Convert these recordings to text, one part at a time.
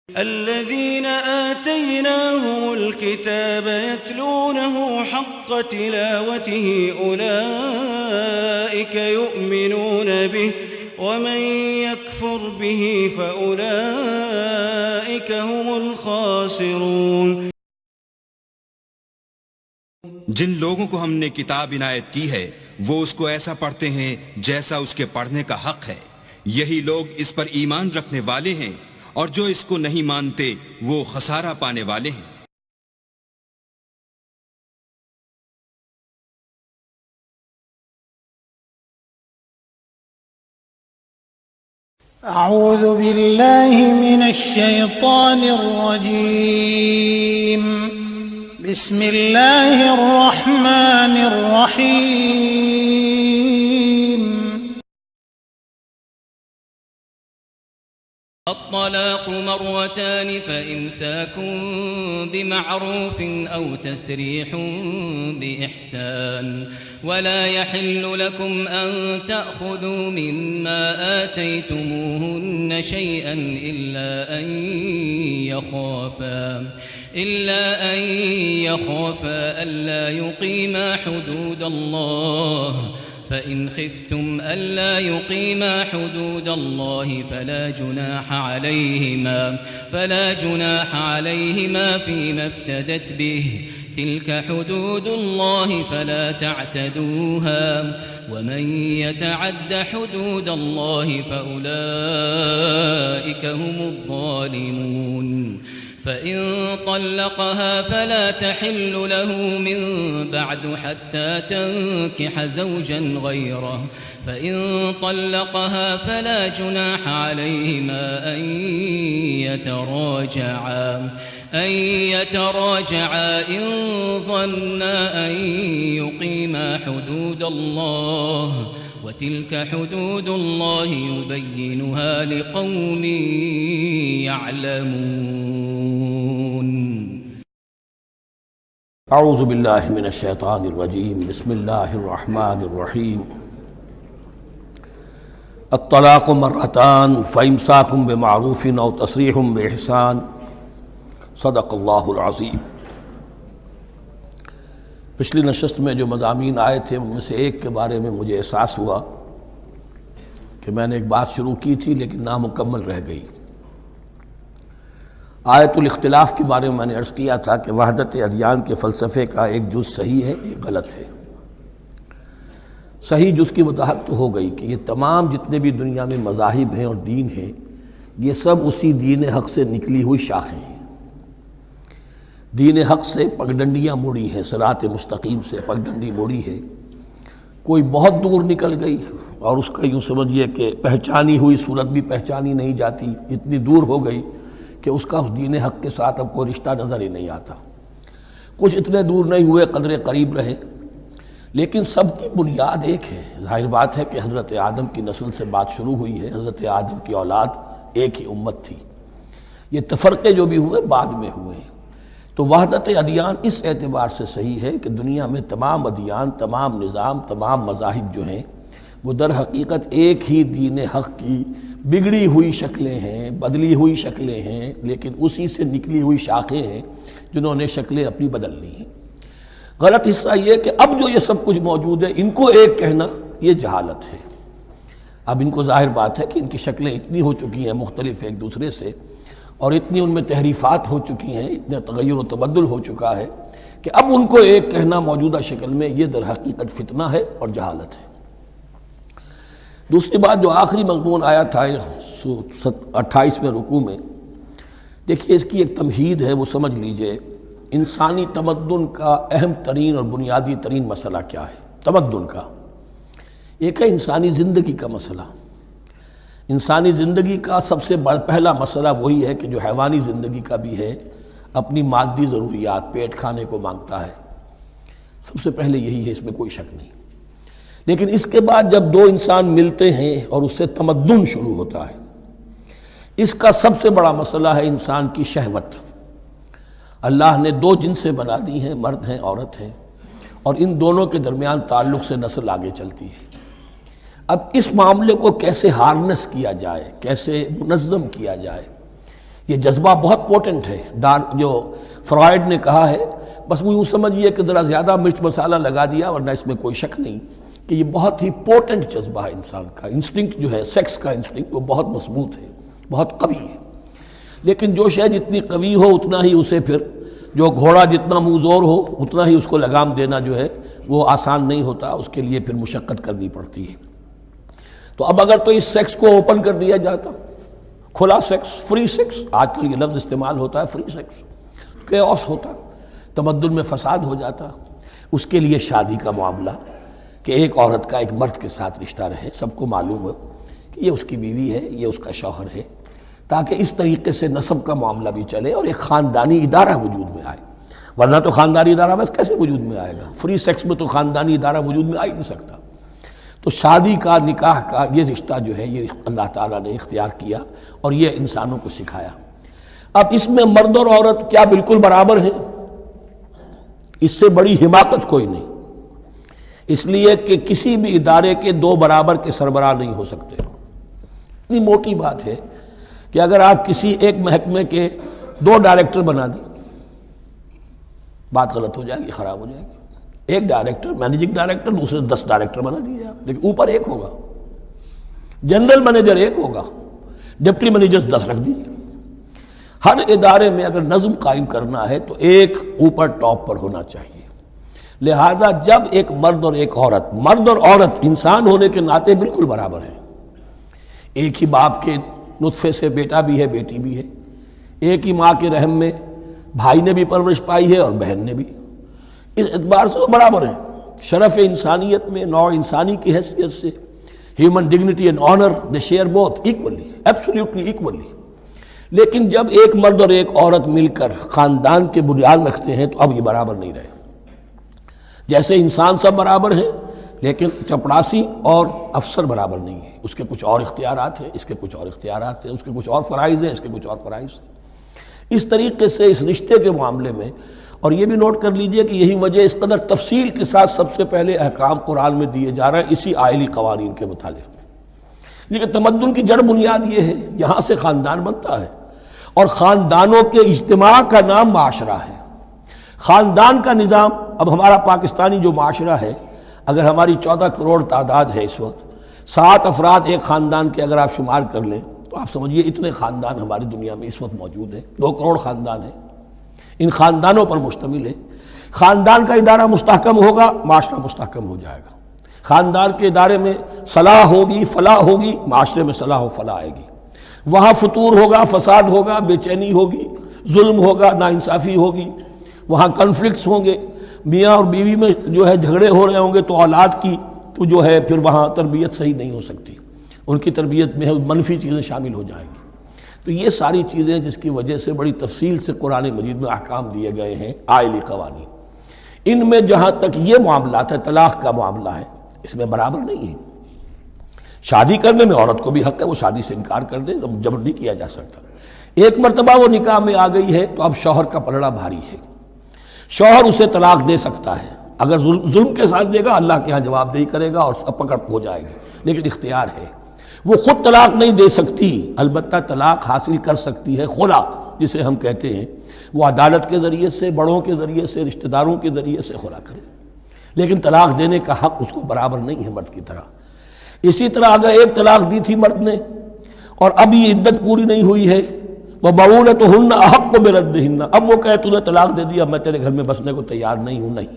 الذين آتيناهم الكتاب يتلونه حق تلاوته أولئك يؤمنون به ومن يكفر به فأولئك هم الخاسرون۔ جن لوگوں کو ہم نے کتاب عنایت کی ہے وہ اس کو ایسا پڑھتے ہیں جیسا اس کے پڑھنے کا حق ہے، یہی لوگ اس پر ایمان رکھنے والے ہیں، اور جو اس کو نہیں مانتے وہ خسارہ پانے والے ہیں۔ اعوذ باللہ من الشیطان الرجیم، بسم اللہ الرحمن الرحیم۔ الطلاق مرتان فإمساك بمعروف أو تسريح بإحسان ولا يحل لكم أن تأخذوا مما آتيتموهن شيئا إلا أن يخافا ألا يقيما حدود الله، فإن خفتم ألا يقيما حدود الله فلا جناح عليهما فيما افتدت به، تلك حدود الله فلا تعتدوها، ومن يتعد حدود الله فأولئك هم الظالمون۔ فإن طلقها فلا تحل له من بعد حتى تنكح زوجا غيره، فإن طلقها فلا جناح عليهما أن يتراجعا إن ظنا أن يقيما حدود الله، وتلك حدود الله يبينها لقوم يعلمون۔ اعوذ باللہ من الشیطان الرجیم، بسم اللہ الرحمن الرحیم۔ الطلاق مرتان فامساک بمعروف او تسریح باحسان، صدق اللہ العظیم۔ پچھلی نشست میں جو مضامین آئے تھے ان میں سے ایک کے بارے میں مجھے احساس ہوا کہ میں نے ایک بات شروع کی تھی لیکن نامکمل رہ گئی۔ آیت الاختلاف کے بارے میں نے عرض کیا تھا کہ وحدت ادیان کے فلسفے کا ایک جز صحیح ہے، ایک غلط ہے۔ صحیح جز کی وضاحت تو ہو گئی کہ یہ تمام جتنے بھی دنیا میں مذاہب ہیں اور دین ہیں یہ سب اسی دین حق سے نکلی ہوئی شاخیں ہیں۔ دین حق سے پگڈنڈیاں مڑی ہیں، صراط مستقیم سے پگڈنڈی مڑی ہے، کوئی بہت دور نکل گئی اور اس کا یوں سمجھیے کہ پہچانی ہوئی صورت بھی پہچانی نہیں جاتی، اتنی دور ہو گئی کہ اس کا اس دین حق کے ساتھ اب کوئی رشتہ نظر ہی نہیں آتا۔ کچھ اتنے دور نہیں ہوئے، قدر قریب رہے، لیکن سب کی بنیاد ایک ہے۔ ظاہر بات ہے کہ حضرت آدم کی نسل سے بات شروع ہوئی ہے، حضرت آدم کی اولاد ایک ہی امت تھی، یہ تفرقے جو بھی ہوئے بعد میں ہوئے ہیں۔ تو وحدت ادیان اس اعتبار سے صحیح ہے کہ دنیا میں تمام ادیان، تمام نظام، تمام مذاہب جو ہیں وہ در حقیقت ایک ہی دین حق کی بگڑی ہوئی شکلیں ہیں، بدلی ہوئی شکلیں ہیں، لیکن اسی سے نکلی ہوئی شاخیں ہیں جنہوں نے شکلیں اپنی بدل لی ہیں۔ غلط حصہ یہ کہ اب جو یہ سب کچھ موجود ہے ان کو ایک کہنا یہ جہالت ہے۔ اب ان کو ظاہر بات ہے کہ ان کی شکلیں اتنی ہو چکی ہیں مختلف ایک دوسرے سے، اور اتنی ان میں تحریفات ہو چکی ہیں، اتنا تغیر و تبدل ہو چکا ہے کہ اب ان کو ایک کہنا موجودہ شکل میں یہ در حقیقت فتنہ ہے اور جہالت ہے۔ دوسری بات جو آخری مضمون آیا تھا 28ویں رکوع میں، دیکھیے اس کی ایک تمہید ہے، وہ سمجھ لیجئے۔ انسانی تمدن کا اہم ترین اور بنیادی ترین مسئلہ کیا ہے؟ تمدن کا ایک ہے انسانی زندگی کا مسئلہ۔ انسانی زندگی کا سب سے بڑا پہلا مسئلہ وہی ہے کہ جو حیوانی زندگی کا بھی ہے، اپنی مادی ضروریات، پیٹ کھانے کو مانگتا ہے، سب سے پہلے یہی ہے، اس میں کوئی شک نہیں۔ لیکن اس کے بعد جب دو انسان ملتے ہیں اور اس سے تمدن شروع ہوتا ہے، اس کا سب سے بڑا مسئلہ ہے انسان کی شہوت۔ اللہ نے دو جنسیں بنا دی ہیں، مرد ہیں، عورت ہیں، اور ان دونوں کے درمیان تعلق سے نسل آگے چلتی ہے۔ اب اس معاملے کو کیسے ہارنس کیا جائے، کیسے منظم کیا جائے، یہ جذبہ بہت پوٹنٹ ہے. جو فرائڈ نے کہا ہے، بس وہ یوں سمجھیے کہ ذرا زیادہ مرچ مسالہ لگا دیا، ورنہ اس میں کوئی شک نہیں کہ یہ بہت ہی پوٹنٹ جذبہ ہے انسان کا. انسٹنکٹ جو ہے، سیکس کا انسٹنکٹ، وہ بہت مضبوط ہے، بہت قوی ہے. لیکن جو شے جتنی قوی ہو اتنا ہی اسے پھر، جو گھوڑا جتنا منہ زور ہو اتنا ہی اس کو لگام دینا جو ہے وہ آسان نہیں ہوتا، اس کے لیے پھر مشقت کرنی پڑتی ہے. تو اب اگر تو اس سیکس کو اوپن کر دیا جاتا، کھلا سیکس، فری سیکس، آج کل یہ لفظ استعمال ہوتا ہے فری سیکس، کیوس ہوتا، تمدن میں فساد ہو جاتا. اس کے لیے شادی کا معاملہ کہ ایک عورت کا ایک مرد کے ساتھ رشتہ رہے، سب کو معلوم ہو کہ یہ اس کی بیوی ہے، یہ اس کا شوہر ہے، تاکہ اس طریقے سے نسب کا معاملہ بھی چلے اور ایک خاندانی ادارہ وجود میں آئے. ورنہ تو خاندانی ادارہ بس کیسے وجود میں آئے گا؟ فری سیکس میں تو خاندانی ادارہ وجود میں آ ہی نہیں سکتا. تو شادی کا، نکاح کا یہ رشتہ جو ہے یہ اللہ تعالیٰ نے اختیار کیا اور یہ انسانوں کو سکھایا. اب اس میں مرد اور عورت کیا بالکل برابر ہیں؟ اس سے بڑی حماقت کوئی نہیں، اس لیے کہ کسی بھی ادارے کے دو برابر کے سربراہ نہیں ہو سکتے. اتنی موٹی بات ہے کہ اگر آپ کسی ایک محکمے کے 2 ڈائریکٹر بنا دیں، بات غلط ہو جائے گی، خراب ہو جائے گی. ایک ڈائریکٹر، مینیجنگ ڈائریکٹر، دوسرے 10 ڈائریکٹر بنا دیجیے آپ، لیکن اوپر ایک ہوگا. جنرل مینیجر ایک ہوگا، ڈپٹی مینیجر 10 رکھ دیجیے. ہر ادارے میں اگر نظم قائم کرنا ہے تو ایک اوپر ٹاپ پر ہونا چاہیے. لہذا جب ایک مرد اور ایک عورت، مرد اور عورت انسان ہونے کے ناطے بالکل برابر ہیں، ایک ہی باپ کے نطفے سے بیٹا بھی ہے، بیٹی بھی ہے، ایک ہی ماں کے رحم میں بھائی نے بھی پرورش پائی ہے اور بہن نے بھی، اس اعتبار سے وہ برابر ہیں. شرف انسانیت میں، نوع انسانی کی حیثیت سے، human dignity and honour, they share both equally, absolutely equally. لیکن جب ایک مرد اور ایک عورت مل کر خاندان کے بنیاد رکھتے ہیں تو اب یہ برابر نہیں رہے. جیسے انسان سب برابر ہیں، لیکن چپڑاسی اور افسر برابر نہیں ہے. اس کے کچھ اور اختیارات ہیں، اس کے کچھ اور اختیارات ہیں، اس کے کچھ اور فرائض ہیں، اس کے کچھ اور فرائض ہیں. اس طریقے سے اس رشتے کے معاملے میں، اور یہ بھی نوٹ کر لیجئے کہ یہی وجہ اس قدر تفصیل کے ساتھ سب سے پہلے احکام قرآن میں دیے جا رہے ہیں اسی آئلی قوانین کے متعلق. لیکن تمدن کی جڑ بنیاد یہ ہے، یہاں سے خاندان بنتا ہے، اور خاندانوں کے اجتماع کا نام معاشرہ ہے. خاندان کا نظام، اب ہمارا پاکستانی جو معاشرہ ہے، اگر ہماری 14 کروڑ تعداد ہے اس وقت، 7 افراد ایک خاندان کے اگر آپ شمار کر لیں تو آپ سمجھیے اتنے خاندان ہماری دنیا میں اس وقت موجود ہیں. 2 کروڑ خاندان ہیں، ان خاندانوں پر مشتمل ہے. خاندان کا ادارہ مستحکم ہوگا، معاشرہ مستحکم ہو جائے گا. خاندان کے ادارے میں صلاح ہوگی، فلاح ہوگی، معاشرے میں صلاح و فلاح آئے گی. وہاں فتور ہوگا، فساد ہوگا، بے چینی ہوگی، ظلم ہوگا، ناانصافی ہوگی. وہاں کنفلکٹس ہوں گے، میاں اور بیوی میں جو ہے جھگڑے ہو رہے ہوں گے تو اولاد کی تو جو ہے پھر وہاں تربیت صحیح نہیں ہو سکتی، ان کی تربیت میں منفی چیزیں شامل ہو جائیں گی. تو یہ ساری چیزیں جس کی وجہ سے بڑی تفصیل سے قرآن مجید میں احکام دیے گئے ہیں آئلی قوانین. ان میں جہاں تک یہ معاملات ہے، طلاق کا معاملہ ہے، اس میں برابر نہیں ہے. شادی کرنے میں عورت کو بھی حق ہے، وہ شادی سے انکار کر دے، جبر نہیں کیا جا سکتا. ایک مرتبہ وہ نکاح میں آ گئی ہے تو اب شوہر کا پلڑا بھاری ہے. شوہر اسے طلاق دے سکتا ہے، اگر ظلم کے ساتھ دے گا اللہ کے ہاں جواب دہی کرے گا اور پکڑ ہو جائے گی، لیکن اختیار ہے. وہ خود طلاق نہیں دے سکتی، البتہ طلاق حاصل کر سکتی ہے خلا جسے ہم کہتے ہیں. وہ عدالت کے ذریعے سے، بڑوں کے ذریعے سے، رشتہ داروں کے ذریعے سے خلا کرے، لیکن طلاق دینے کا حق اس کو برابر نہیں ہے مرد کی طرح. اسی طرح اگر ایک طلاق دی تھی مرد نے اور اب یہ عدت پوری نہیں ہوئی ہے، وَبَعُولَتُهُنَّ أَحَقُّ بِرَدِّهِنَّ، اب وہ کہے تو نے طلاق دے دیا، میں تیرے گھر میں بسنے کو تیار نہیں ہوں، نہیں.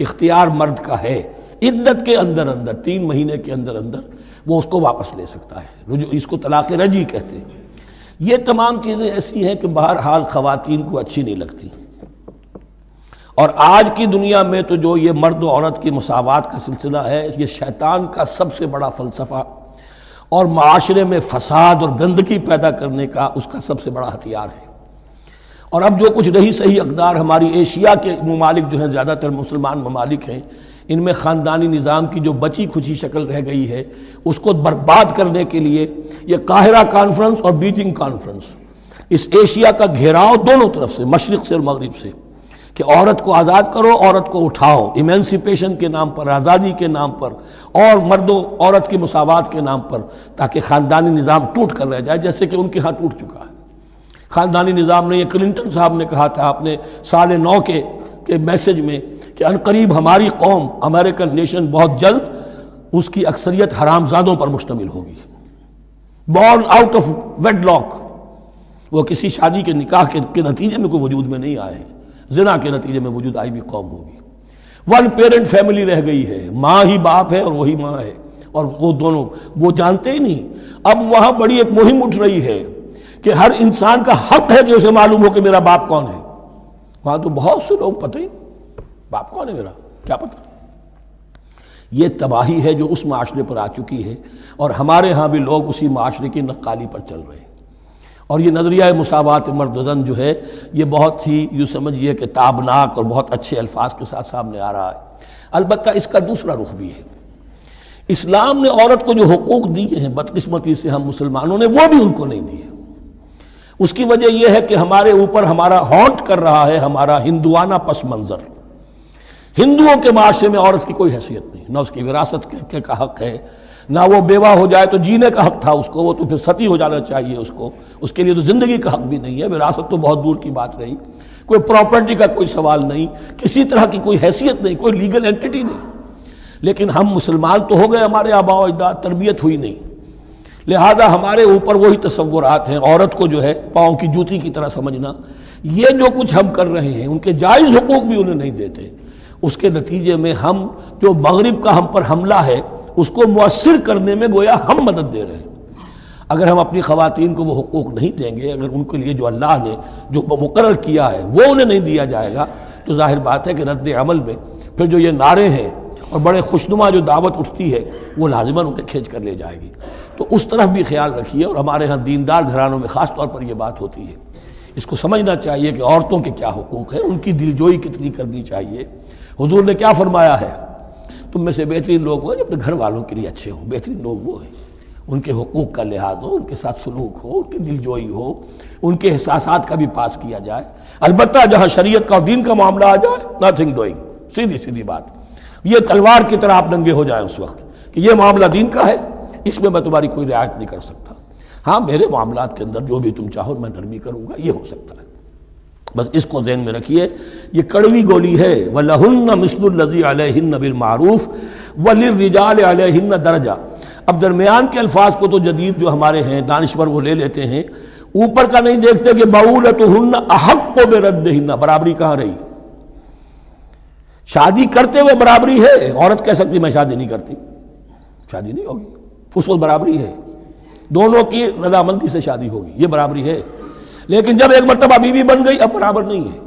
اختیار مرد کا ہے، عدت کے اندر 3 مہینے کے اندر وہ اس کو واپس لے سکتا ہے. اس کو طلاق رجعی کہتے ہیں. یہ تمام چیزیں ایسی ہیں کہ بہرحال خواتین کو اچھی نہیں لگتی. اور آج کی دنیا میں تو جو یہ مرد و عورت کی مساوات کا سلسلہ ہے، یہ شیطان کا سب سے بڑا فلسفہ اور معاشرے میں فساد اور گندگی پیدا کرنے کا اس کا سب سے بڑا ہتھیار ہے. اور اب جو کچھ رہی صحیح اقدار ہماری ایشیا کے ممالک جو ہیں، زیادہ تر مسلمان ممالک ہیں، ان میں خاندانی نظام کی جو بچی کھچی شکل رہ گئی ہے اس کو برباد کرنے کے لیے یہ قاہرہ کانفرنس اور بیجنگ کانفرنس، اس ایشیا کا گھیراؤ دونوں طرف سے، مشرق سے اور مغرب سے، کہ عورت کو آزاد کرو، عورت کو اٹھاؤ، ایمینسیپیشن کے نام پر، آزادی کے نام پر، اور مرد و عورت کی مساوات کے نام پر، تاکہ خاندانی نظام ٹوٹ کر رہ جائے جیسے کہ ان کے ہاں ٹوٹ چکا ہے. خاندانی نظام نہیں ہے۔ کلنٹن صاحب نے کہا تھا اپنے سال 9 کے میسج میں کہ عنقریب ہماری قوم امریکن نیشن بہت جلد اس کی اکثریت حرام زادوں پر مشتمل ہوگی، born out of wedlock, وہ کسی شادی کے نکاح کے نتیجے میں کوئی وجود میں نہیں آئے ہیں، زنا کے نتیجے میں وجود آئی بھی قوم ہوگی۔ ون پیرنٹ فیملی رہ گئی ہے، ماں ہی باپ ہے اور وہی ماں ہے، اور وہ دونوں وہ جانتے ہی نہیں۔ اب وہاں بڑی ایک مہم اٹھ رہی ہے کہ ہر انسان کا حق ہے کہ اسے معلوم ہو کہ میرا باپ کون ہے۔ وہاں تو بہت سے لوگ پتہ ہی باپ کون ہے میرا، کیا پتہ۔ یہ تباہی ہے جو اس معاشرے پر آ چکی ہے، اور ہمارے ہاں بھی لوگ اسی معاشرے کی نقالی پر چل رہے ہیں۔ اور یہ نظریہ مساوات مرد و زن جو ہے یہ بہت ہی یوں سمجھیے کہ تابناک اور بہت اچھے الفاظ کے ساتھ سامنے آ رہا ہے۔ البتہ اس کا دوسرا رخ بھی ہے۔ اسلام نے عورت کو جو حقوق دیے ہیں بدقسمتی سے ہم مسلمانوں نے وہ بھی ان کو نہیں دیے۔ اس کی وجہ یہ ہے کہ ہمارے اوپر ہمارا ہانٹ کر رہا ہے ہمارا ہندوانہ پس منظر۔ ہندوؤں کے معاشرے میں عورت کی کوئی حیثیت نہیں، نہ اس کی وراثت کا حق ہے، نہ وہ بیوہ ہو جائے تو جینے کا حق تھا اس کو، وہ تو پھر ستی ہو جانا چاہیے اس کو، اس کے لیے تو زندگی کا حق بھی نہیں ہے، وراثت تو بہت دور کی بات رہی، کوئی پراپرٹی کا کوئی سوال نہیں، کسی طرح کی کوئی حیثیت نہیں، کوئی لیگل اینٹیٹی نہیں۔ لیکن ہم مسلمان تو ہو گئے، ہمارے آباء و اجداد، تربیت ہوئی نہیں، لہذا ہمارے اوپر وہی تصورات ہیں۔ عورت کو جو ہے پاؤں کی جوتی کی طرح سمجھنا، یہ جو کچھ ہم کر رہے ہیں ان کے جائز حقوق بھی انہیں نہیں دیتے، اس کے نتیجے میں ہم جو مغرب کا ہم پر حملہ ہے اس کو مؤثر کرنے میں گویا ہم مدد دے رہے ہیں۔ اگر ہم اپنی خواتین کو وہ حقوق نہیں دیں گے، اگر ان کے لیے جو اللہ نے جو مقرر کیا ہے وہ انہیں نہیں دیا جائے گا، تو ظاہر بات ہے کہ رد عمل میں پھر جو یہ نعرے ہیں اور بڑے خوشنما جو دعوت اٹھتی ہے وہ لازماً انہیں کھینچ کر لے جائے گی۔ تو اس طرف بھی خیال رکھیے، اور ہمارے ہاں دیندار گھرانوں میں خاص طور پر یہ بات ہوتی ہے، اس کو سمجھنا چاہیے کہ عورتوں کے کیا حقوق ہیں، ان کی دلجوئی کتنی کرنی چاہیے۔ حضور نے کیا فرمایا ہے؟ تم میں سے بہترین لوگ وہ جو اپنے گھر والوں کے لیے اچھے ہوں، بہترین لوگ وہ ہیں ان کے حقوق کا لحاظ ہو، ان کے ساتھ سلوک ہو، ان کی دلجوئی ہو، ان کے احساسات کا بھی پاس کیا جائے۔ البتہ جہاں شریعت کا اور دین کا معاملہ آ جائے، نتھنگ ڈوئنگ، سیدھی سیدھی بات، یہ تلوار کی طرح آپ ننگے ہو جائیں اس وقت کہ یہ معاملہ دین کا ہے، اس میں میں تمہاری کوئی رعایت نہیں کر سکتا، ہاں میرے معاملات کے اندر جو بھی تم چاہو میں نرمی کروں گا، یہ ہو سکتا ہے۔ بس اس کو ذہن میں رکھیے، یہ کڑوی گولی ہے۔ وَلَهُنَّ مِثْلُ الَّذِي عَلَيْهِنَّ بِالْمَعْرُوفِ وَلِلرِّجَالِ عَلَيْهِنَّ دَرَجَةٌ۔ اب درمیان کے الفاظ کو تو جدید جو ہمارے ہیں دانشور وہ لے لیتے ہیں، اوپر کا نہیں دیکھتے کہ بَعُولَتُهُنَّ أَحَقُّ بِرَدِّهِنَّ، برابری کہاں رہی؟ شادی کرتے ہوئے برابری ہے، عورت کہہ سکتی میں شادی نہیں کرتی، شادی نہیں ہوگی، اس وقت برابری ہے، دونوں کی رضامندی سے شادی ہوگی، یہ برابری ہے۔ لیکن جب ایک مرتبہ بیوی بن گئی اب برابر نہیں ہے۔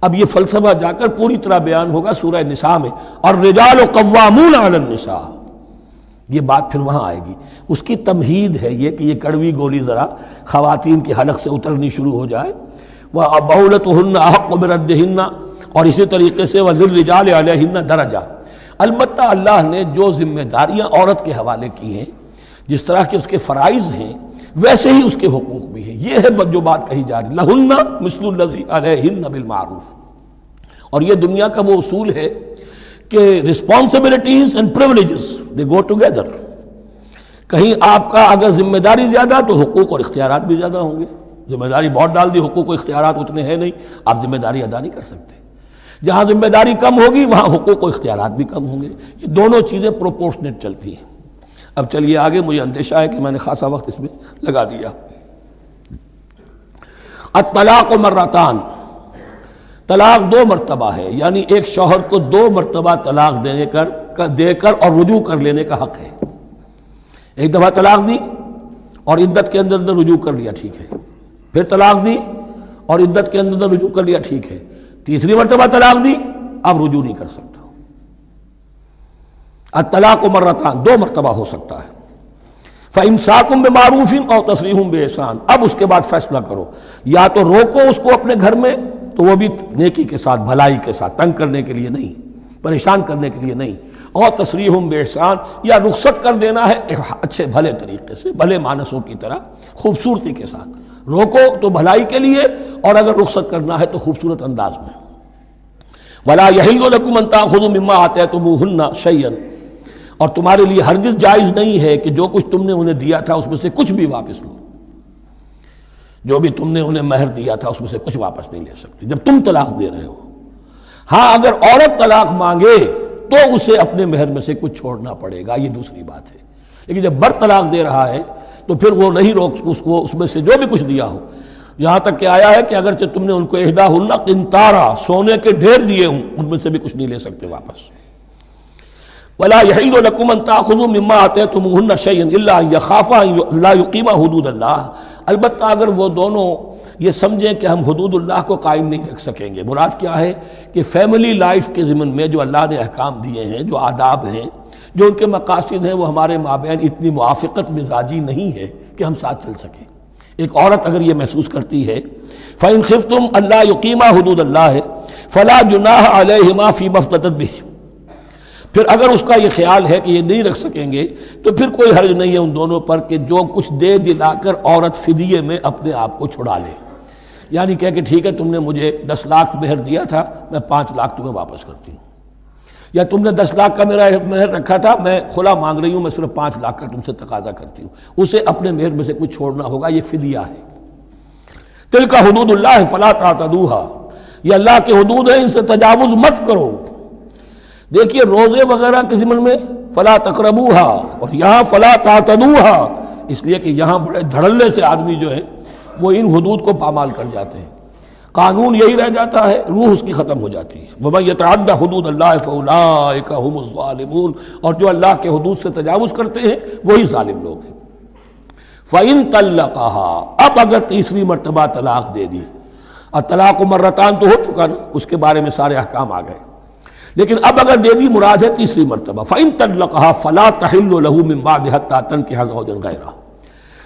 اب یہ فلسفہ جا کر پوری طرح بیان ہوگا سورہ نساء میں، اور الرجال قوامون علی النساء، یہ بات پھر وہاں آئے گی۔ اس کی تمہید ہے یہ کہ یہ کڑوی گولی ذرا خواتین کے حلق سے اترنی شروع ہو جائے۔ وَبَعُولَتُهُنَّ أَحَقُّ بِرَدِّهِنَّ، اور اسی طریقے سے وَلِلرِّجَالِ عَلَيْهِنَّ دَرَجَةٌ۔ البتہ اللہ نے جو ذمہ داریاں عورت کے حوالے کی ہیں، جس طرح کے اس کے فرائض ہیں ویسے ہی اس کے حقوق بھی ہیں، یہ ہے جو بات کہی جا رہی، لَهُنَّ مِثْلُ الَّذِي عَلَيْهِنَّ بِالْمَعْرُوفِ۔ اور یہ دنیا کا وہ اصول ہے کہ responsibilities and privileges they go together۔ کہیں آپ کا اگر ذمہ داری زیادہ تو حقوق اور اختیارات بھی زیادہ ہوں گے، ذمہ داری بہت ڈال دی، حقوق و اختیارات اتنے ہیں نہیں، آپ ذمہ داری ادا نہیں کر سکتے۔ جہاں ذمہ داری کم ہوگی وہاں حقوق و اختیارات بھی کم ہوں گے، یہ دونوں چیزیں پروپورشنیٹ چلتی ہیں۔ اب چلیے آگے، مجھے اندیشہ ہے کہ میں نے خاصا وقت اس میں لگا دیا۔ الطلاق مرتان، طلاق 2 مرتبہ ہے، یعنی ایک شوہر کو 2 مرتبہ طلاق دے کر اور رجوع کر لینے کا حق ہے۔ ایک دفعہ طلاق دی اور عدت کے اندر رجوع کر لیا، ٹھیک ہے، پھر طلاق دی اور عدت کے اندر رجوع کر لیا، ٹھیک ہے، تیسری مرتبہ طلاق دی، اب رجوع نہیں کر سکتا۔ الطلاق مرتان، 2 مرتبہ ہو سکتا ہے۔ فَإِمْسَاكٌ بِمَعْرُوفٍ أَوْ تَسْرِيحٌ بِإِحْسَانٍ، اب اس کے بعد فیصلہ کرو، یا تو روکو اس کو اپنے گھر میں تو وہ بھی نیکی کے ساتھ، بھلائی کے ساتھ، تنگ کرنے کے لیے نہیں، پریشان کرنے کے لیے نہیں، اور تسریح بِإِحْسَان، یا رخصت کر دینا ہے ایک اچھے بھلے طریقے سے، بھلے مانسوں کی طرح، خوبصورتی کے ساتھ روکو تو بھلائی کے لیے، اور اگر رخصت کرنا ہے تو خوبصورت انداز میں۔ وَلَا يَحِلُّ لَكُمْ أَن تَأْخُذُوا مِمَّا آتَيْتُمُوهُنَّ شَيْئًا، اور تمہارے لیے ہرگز جائز نہیں ہے کہ جو کچھ تم نے انہیں دیا تھا اس میں سے کچھ بھی واپس لو۔ جو بھی تم نے انہیں مہر دیا تھا اس میں سے کچھ واپس نہیں لے سکتی جب تم طلاق دے رہے ہو۔ ہاں اگر عورت طلاق مانگے تو اسے اپنے مہر میں سے کچھ چھوڑنا پڑے گا، یہ دوسری بات ہے، لیکن جب بر طلاق دے رہا ہے تو پھر وہ نہیں روک اس کو اس میں سے جو بھی کچھ دیا ہو، یہاں تک کہ آیا ہے کہ اگرچہ تم نے ان کو احداہن قنطارا سونے کے ڈھیر دیے ہوں ان میں سے بھی کچھ نہیں لے سکتے واپس۔ وَلَا يَحِلُّ لَكُمْ أَن تَأْخُذُوا مِمَّا آتَيْتُمُوهُنَّ شَيْئًا إِلَّا أَن يَخَافَا لَا يُقِيمَا حُدُودَ اللَّهِ، البتہ اگر وہ دونوں یہ سمجھیں کہ ہم حدود اللہ کو قائم نہیں رکھ سکیں گے، مراد کیا ہے کہ فیملی لائف کے ضمن میں جو اللہ نے احکام دیے ہیں، جو آداب ہیں، جو ان کے مقاصد ہیں، وہ ہمارے مابین اتنی موافقت مزاجی نہیں ہے کہ ہم ساتھ چل سکیں۔ ایک عورت اگر یہ محسوس کرتی ہے فَإِنْ خِفْتُمْ أَلَّا يُقِيمَا حُدُودَ اللَّهِ فَلَا جُنَاحَ عَلَيْهِمَا فِي مَا افْتَدَتْ بِهِ، پھر اگر اس کا یہ خیال ہے کہ یہ نہیں رکھ سکیں گے تو پھر کوئی حرج نہیں ہے ان دونوں پر کہ جو کچھ دے دلا کر عورت فدیے میں اپنے آپ کو چھڑا لے، یعنی کہہ کہ ٹھیک ہے تم نے مجھے 10 لاکھ مہر دیا تھا، میں 5 لاکھ تمہیں واپس کرتی ہوں، یا تم نے 10 لاکھ کا میرا مہر رکھا تھا، میں خلا مانگ رہی ہوں، میں صرف 5 لاکھ کا تم سے تقاضا کرتی ہوں، اسے اپنے مہر میں سے کچھ چھوڑنا ہوگا، یہ فدیہ ہے۔ تلک حدود اللہ فلا تعتدوها، یہ اللہ کے حدود ہیں، ان سے تجاوز مت کرو۔ دیکھیے روزے وغیرہ کے ضمن میں فلا تقربوها اور یہاں فلا تعتدوها، اس لیے کہ یہاں بڑے دھڑلے سے آدمی جو ہے وہ ان حدود کو پامال کر جاتے ہیں، قانون یہی رہ جاتا ہے، روح اس کی ختم ہو جاتی ہے۔ وَمَن يَتَعَدَّ حُدُودَ اللَّهِ فَأُولَٰئِكَ هُمُ الظَّالِمُونَ، اور جو اللہ کے حدود سے تجاوز کرتے ہیں وہی ظالم لوگ ہیں۔ فَإِن طَلَّقَهَا، اب اگر تیسری مرتبہ طلاق دے دی، الطلاق مرتان تو ہو چکا نا، اس کے بارے میں سارے احکام آ گئے، لیکن اب اگر دے دی مراد ہے تیسری مرتبہ، فَإِن طَلَّقَهَا فَلَا تَحِلُّ لَهُ مِن بَعْدِ حَتَّىٰ تَنكِحَ زَوْجًا غَيْرَهُ،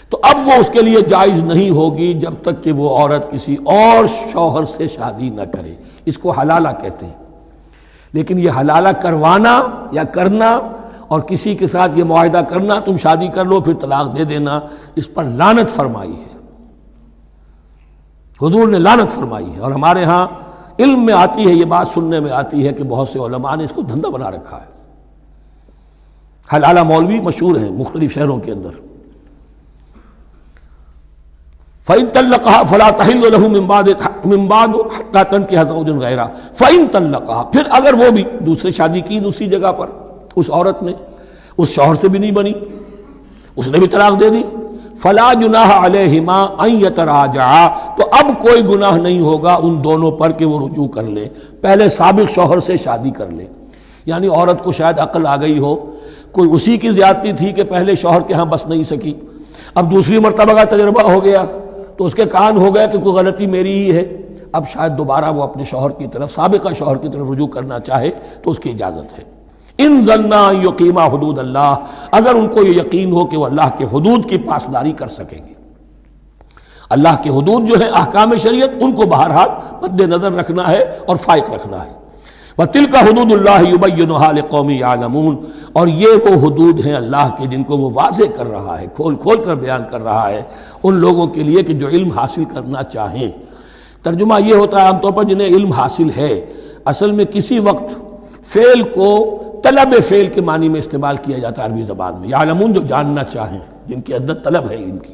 تو اب وہ اس کے لیے جائز نہیں ہوگی جب تک کہ وہ عورت کسی اور شوہر سے شادی نہ کرے، اس کو حلالہ کہتے ہیں۔ لیکن یہ حلالہ کروانا یا کرنا اور کسی کے ساتھ یہ معاہدہ کرنا تم شادی کر لو پھر طلاق دے دینا، اس پر لعنت فرمائی ہے، حضور نے لعنت فرمائی ہے۔ اور ہمارے ہاں علم میں آتی ہے، یہ بات سننے میں آتی ہے کہ بہت سے علماء نے اس کو دھندا بنا رکھا ہے، حلالہ مولوی مشہور ہیں مختلف شہروں کے اندر۔ فَإِن طَلَّقَهَا فَلَا تَحِلُّ لَهُ مِن بَعْدُ حَتَّىٰ تَنكِحَ زَوْجًا غَيْرَهُ فَإِن طَلَّقَهَا، پھر اگر وہ بھی دوسرے شادی کی دوسری جگہ پر، اس عورت نے اس شوہر سے بھی نہیں بنی، اس نے بھی طلاق دے دی، فَلَا جُنَاحَ عَلَيْهِمَا أَن يَتَرَاجَعَا، تو اب کوئی گناہ نہیں ہوگا ان دونوں پر کہ وہ رجوع کر لیں، پہلے سابق شوہر سے شادی کر لیں۔ یعنی عورت کو شاید عقل آ گئی ہو، کوئی اسی کی زیادتی تھی کہ پہلے شوہر کے ہاں بس نہیں سکی، اب دوسری مرتبہ کا تجربہ ہو گیا تو اس کے کان ہو گیا کہ کوئی غلطی میری ہی ہے، اب شاید دوبارہ وہ اپنے شوہر کی طرف، سابقہ شوہر کی طرف رجوع کرنا چاہے تو اس کی اجازت ہے۔ ان ظنا یقیما حدود اللہ، اگر ان کو یہ یقین ہو کہ وہ اللہ کے حدود کی پاسداری کر سکیں گے۔ اللہ کے حدود جو ہیں احکام شریعت، ان کو بہرحال مد نظر رکھنا ہے اور فائق رکھنا ہے۔ وَتِلْكَ حُدُودُ اللَّهِ يُبَيِّنُهَا لِقَوْمٍ يَعْلَمُونَ، اور یہ وہ حدود ہیں اللہ کے جن کو وہ واضح کر رہا ہے، کھول کھول کر بیان کر رہا ہے ان لوگوں کے لیے کہ جو علم حاصل کرنا چاہیں۔ ترجمہ یہ ہوتا ہے عام طور پر جنہیں علم حاصل ہے، اصل میں کسی وقت فعل کو طلب فعل کے معنی میں استعمال کیا جاتا ہے عربی زبان میں، یعلمون جو جاننا چاہیں، جن کے اندر طلب ہے علم کی۔